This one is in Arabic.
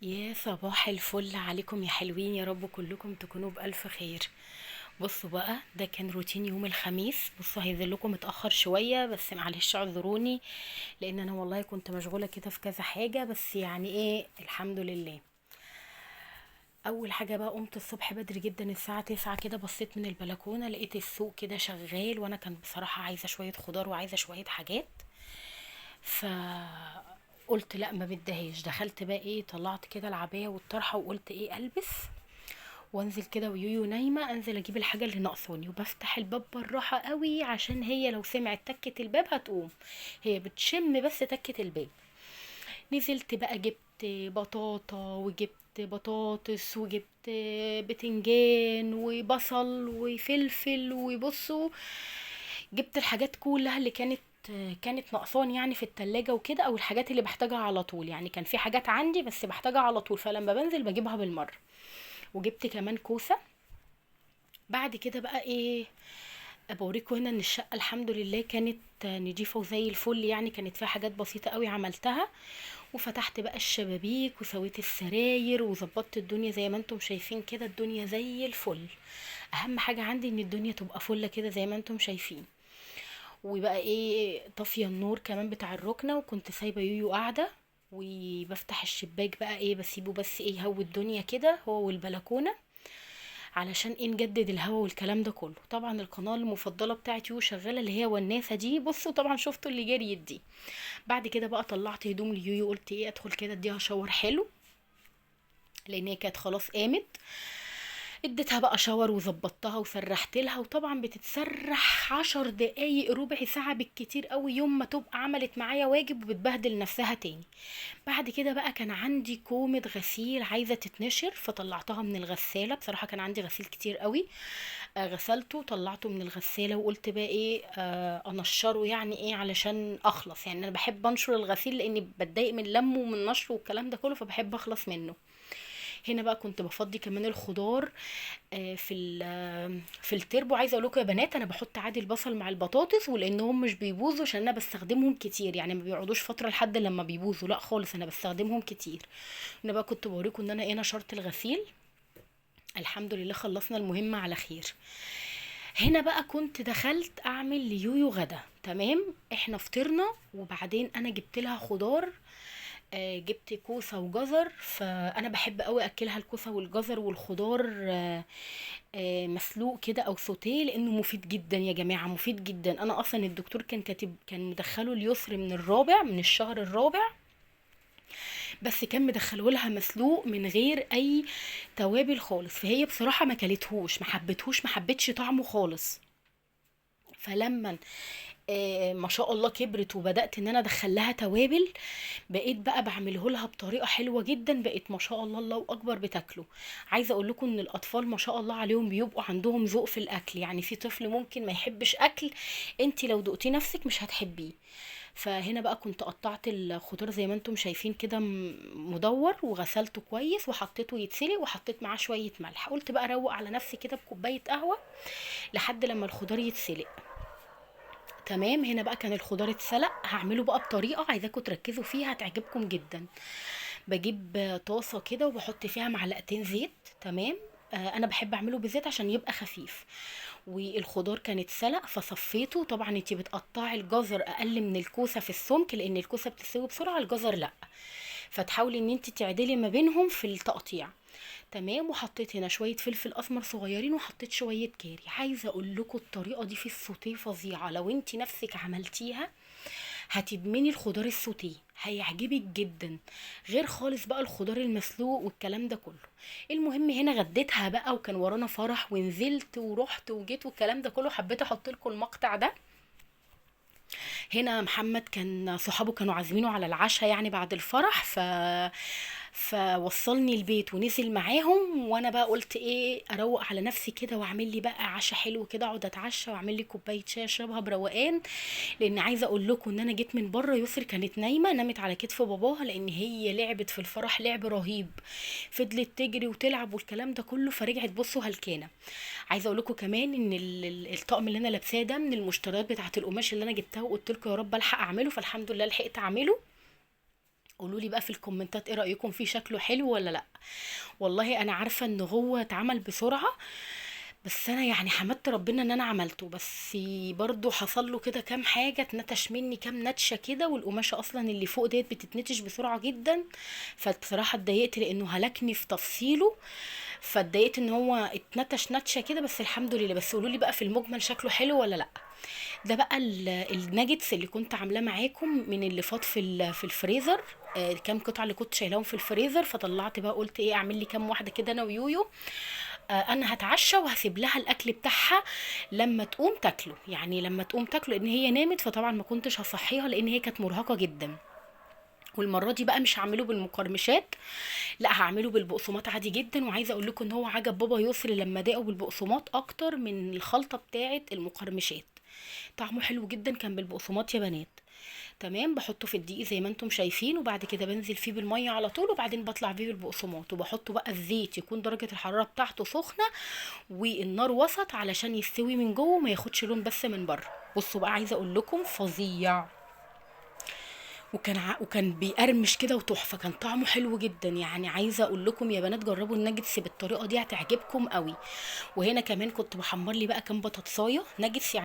يا صباح الفل عليكم يا حلوين، يا رب كلكم تكونوا بألف خير. بصوا بقى، ده كان روتين يوم الخميس. بصوا هيذلكم متأخر شوية، بس معلش اعذروني، لان انا والله كنت مشغولة كده في كذا حاجة، بس يعني ايه، الحمد لله. اول حاجة بقى، قمت الصبح بدري جدا الساعة 9 كده، بصيت من البلكونة لقيت السوق كده شغال، وانا كان بصراحة عايزة شوية خضار وعايزة شوية حاجات. ف قلت لا ما بدهاش، دخلت بقى ايه، طلعت كده العباية والطرحة وقلت ايه البس وانزل كده، ويويو نايمة انزل اجيب الحاجة اللي ناقصاني، وبفتح الباب بالراحة قوي عشان هي لو سمعت تكة الباب هتقوم. هي بتشم بس تكة الباب. نزلت بقى جبت بطاطا وجبت بطاطس وجبت بتنجان وبصل وفلفل، وبصوا جبت الحاجات كلها اللي كانت ناقصاني يعني في التلاجة وكده، او الحاجات اللي بحتاجها على طول. يعني كان في حاجات عندي بس بحتاجها على طول، فلما بنزل بجيبها بالمرة. وجبت كمان كوسة. بعد كده بقى ايه، بوريكم هنا ان الشقة الحمد لله كانت نضيفة وزي الفل، يعني كانت فيها حاجات بسيطة قوي عملتها. وفتحت بقى الشبابيك وسويت السراير وظبطت الدنيا زي ما انتم شايفين كده، الدنيا زي الفل. اهم حاجة عندي ان الدنيا تبقى فلة كده زي ما انتم شايفين. وبقى ايه، طافية النور كمان بتاع الركنة، وكنت سايبة يويو قاعدة. وبفتح الشباك بقى ايه، بسيبه بس ايه يهوي الدنيا كده هو والبلكونة، علشان ايه، نجدد الهوا والكلام ده كله. طبعا القناه المفضله بتاعت يو شغاله، اللي هي وناسه دي، بصوا طبعا شفتوا اللي جريت دي. بعد كده بقى طلعت هدوم ليويو، قلت ايه ادخل كده اديها شاور حلو، لان هي كانت خلاص قامت. اديتها بقى شاور وظبطتها وسرحت لها، وطبعا بتتسرح 10 دقايق ربع ساعة بالكتير قوي، يوم ما تبقى عملت معايا واجب وبتبهدل نفسها تاني. بعد كده بقى كان عندي كومة غسيل عايزة تتنشر، فطلعتها من الغسالة. بصراحة كان عندي غسيل كتير قوي. غسلته طلعته من الغسالة، وقلت بقى ايه، انشره يعني ايه علشان اخلص. يعني انا بحب انشر الغسيل لاني بتضايق من لمه ومن نشره والكلام ده كله، فبحب اخلص منه. هنا بقى كنت بفضي كمان الخضار في التربو. عايزه اقول لكم يا بنات، انا بحط عادي البصل مع البطاطس، ولانهم مش بيبوظوا عشان انا بستخدمهم كتير، يعني ما بيقعدوش فتره لحد لما بيبوظوا، لا خالص انا بستخدمهم كتير. انا بقى كنت بوريكم ان انا ايه، نشرت الغسيل. الحمد لله خلصنا المهمه على خير. هنا بقى كنت دخلت اعمل ليويو غدا. تمام، احنا فطرنا وبعدين انا جبت لها خضار. جبت كوسة وجزر، فأنا بحب قوي أكلها الكوسة والجزر والخضار مسلوق كده أو سوتيه، لأنه مفيد جدا يا جماعة، مفيد جدا. أنا أصلا الدكتور كان كاتب، كان مدخله اليسر من الرابع، من الشهر الرابع، بس كان مدخله لها مسلوق من غير أي توابل خالص. فهي بصراحة ما كلتهوش، ما حبتهوش، ما حبتش طعمه خالص. فلما ما شاء الله كبرت وبدأت ان انا ادخل لها توابل، بقيت بقى بعمله لها بطريقه حلوه جدا، بقيت ما شاء الله الله اكبر بتاكله. عايزه اقول لكم ان الاطفال ما شاء الله عليهم بيبقوا عندهم ذوق في الاكل. يعني في طفل ممكن ما يحبش اكل، انت لو دقتي نفسك مش هتحبيه. فهنا بقى كنت قطعت الخضار زي ما انتم شايفين كده مدور، وغسلته كويس وحطيته يتسلق، وحطيت معاه شويه ملح. قلت بقى اروق على نفسي كده بكوبايه قهوه لحد لما الخضار يتسلق. تمام، هنا بقى كان الخضار اتسلق، هعمله بقى بطريقه عايزاكم تركزوا فيها هتعجبكم جدا. بجيب طاسه كده وبحط فيها معلقتين زيت. تمام، انا بحب اعمله بزيت عشان يبقى خفيف. والخضار كان اتسلق فصفيته. طبعا انتي بتقطعي الجزر اقل من الكوسه في السمك، لان الكوسه بتستوي بسرعه، الجزر لا. فتحاولي ان انت تعدلي ما بينهم في التقطيع. تمام، وحطيت هنا شويه فلفل اسمر صغيرين، وحطيت شويه كاري. عايزه اقول لكم الطريقه دي في السوتيه فظيعه، لو انت نفسك عملتيها هتدمني الخضار السوتيه، هيعجبك جدا. غير خالص بقى الخضار المسلوق والكلام ده كله. المهم هنا غديتها بقى، وكان ورانا فرح ونزلت ورحت وجيت والكلام ده كله، حبيت احط لكم المقطع ده. هنا محمد كان صحابه كانوا عازمينه على العشاء يعني بعد الفرح، فوصلني البيت ونزل معاهم، وانا بقى قلت ايه اروق على نفسي كده واعمل لي بقى عشاء حلو كده، اقعد اتعشى واعمل لي كوبايه شاي اشربها بروقان. لان عايزه اقول لكم ان انا جيت من بره، يسر كانت نايمه، نامت على كتف باباها، لان هي لعبت في الفرح لعب رهيب، فضلت تجري وتلعب والكلام ده كله، فرجعت بصوا هلكانه. عايزه اقول لكم كمان ان الطقم اللي انا لابساه ده من المشتريات بتاعه القماش اللي انا جبتها، وقلت لكم يا رب الحق اعمله، فالحمد لله لحقت اعمله. قولوا لي بقى في الكومنتات ايه رأيكم فيه، شكله حلو ولا لا؟ والله انا عارفة ان هو اتعمل بسرعة، بس انا يعني حمدت ربنا ان انا عملته، بس برضو حصل له كده كام حاجة، اتنتش مني كام نتشة كده، والقماشة اصلا اللي فوق ديت بتتنتش بسرعة جدا. فبصراحة اتضايقت لانه هلكني في تفصيله، فاتضايقت ان هو اتنتش نتشة كده، بس الحمد لله. بس قولوا لي بقى في المجمل شكله حلو ولا لا؟ ده بقى الناجتس اللي كنت عاملاه معاكم من اللي فاض في الفريزر. كام قطعه اللي كنت شايلاهم في الفريزر، فطلعت بقى قلت ايه، اعمل لي كام واحده كده انا ويويو. انا هتعشى وهسيب لها الاكل بتاعها لما تقوم تاكله، يعني لما تقوم تاكله، لان هي نامت، فطبعا ما كنتش هصحيها لان هي كانت مرهقه جدا. والمره دي بقى مش هعمله بالمقرمشات، لا هعمله بالبقسماط عادي جدا. وعايزه اقول لكم ان هو عجب بابا يسري لما داقه بالبقسماط اكتر من الخلطه بتاعه المقرمشات. طعمه حلو جدا كان بالبقسماط يا بنات. تمام، بحطه في الدقيق زي ما انتم شايفين، وبعد كده بنزل فيه بالميه على طول، وبعدين بطلع بيه بالبقسماط، وبحطه بقى الزيت يكون درجه الحراره بتاعته سخنه والنار وسط علشان يستوي من جوه وما ياخدش لون بس من بره. بصوا بقى، عايزه اقول لكم فظيع. وكان بيقرمش كده وتحفه، كان طعمه حلو جدا. يعني عايزه اقول لكم يا بنات جربوا الناجتس بالطريقه دي هتعجبكم قوي. وهنا كمان كنت بحمر لي بقى كام بطاطسايه ناجتس يعني.